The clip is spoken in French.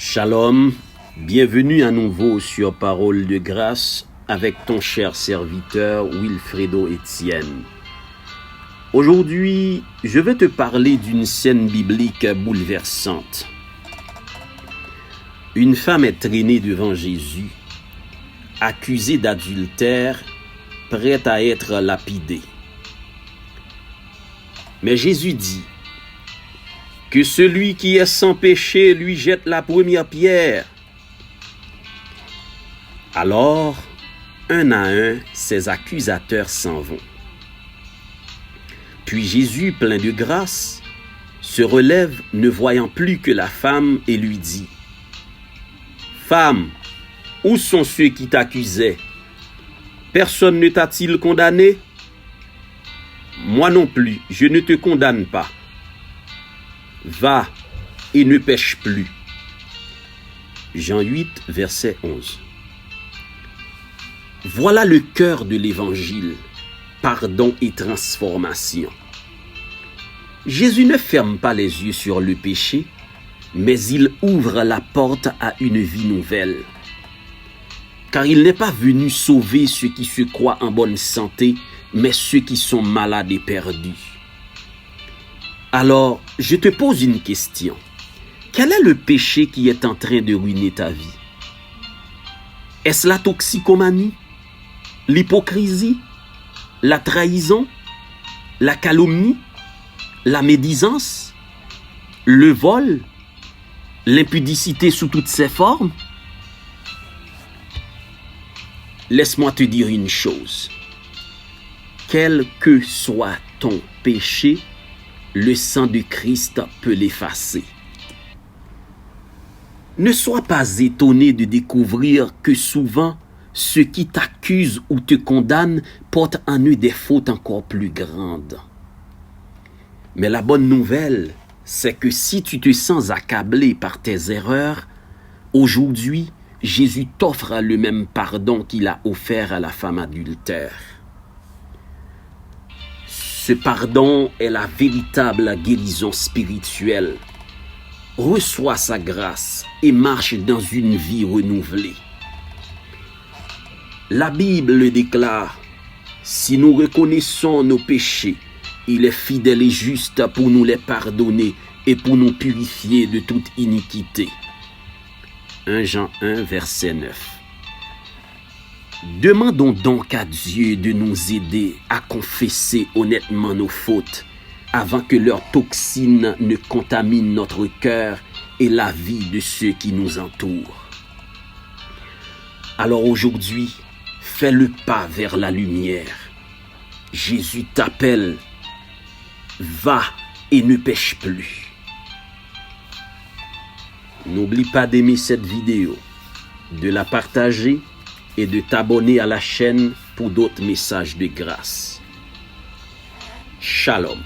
Shalom, bienvenue à nouveau sur Parole de Grâce avec ton cher serviteur Wilfredo Etienne. Aujourd'hui, je vais te parler d'une scène biblique bouleversante. Une femme est traînée devant Jésus, accusée d'adultère, prête à être lapidée. Mais Jésus dit que celui qui est sans péché lui jette la première pierre. Alors, un à un, ses accusateurs s'en vont. Puis Jésus, plein de grâce, se relève, ne voyant plus que la femme, et lui dit : « Femme, où sont ceux qui t'accusaient? Personne ne t'a-t-il condamné? Moi non plus, je ne te condamne pas. Va et ne pêche plus. » Jean 8, verset 11. Voilà le cœur de l'évangile, pardon et transformation. Jésus ne ferme pas les yeux sur le péché, mais il ouvre la porte à une vie nouvelle. Car il n'est pas venu sauver ceux qui se croient en bonne santé, mais ceux qui sont malades et perdus. Alors, je te pose une question. Quel est le péché qui est en train de ruiner ta vie? Est-ce la toxicomanie, l'hypocrisie, la trahison, la calomnie, la médisance, le vol, l'impudicité sous toutes ses formes? Laisse-moi te dire une chose. Quel que soit ton péché, le sang de Christ peut l'effacer. Ne sois pas étonné de découvrir que souvent, ceux qui t'accusent ou te condamnent portent en eux des fautes encore plus grandes. Mais la bonne nouvelle, c'est que si tu te sens accablé par tes erreurs, aujourd'hui, Jésus t'offre le même pardon qu'il a offert à la femme adultère. Ce pardon est la véritable guérison spirituelle. Reçois sa grâce et marche dans une vie renouvelée. La Bible le déclare: si nous reconnaissons nos péchés, il est fidèle et juste pour nous les pardonner et pour nous purifier de toute iniquité. 1 Jean 1, verset 9. Demandons donc à Dieu de nous aider à confesser honnêtement nos fautes avant que leurs toxines ne contaminent notre cœur et la vie de ceux qui nous entourent. Alors aujourd'hui, fais le pas vers la lumière. Jésus t'appelle. Va et ne pêche plus. N'oublie pas d'aimer cette vidéo, de la partager et de t'abonner à la chaîne pour d'autres messages de grâce. Shalom.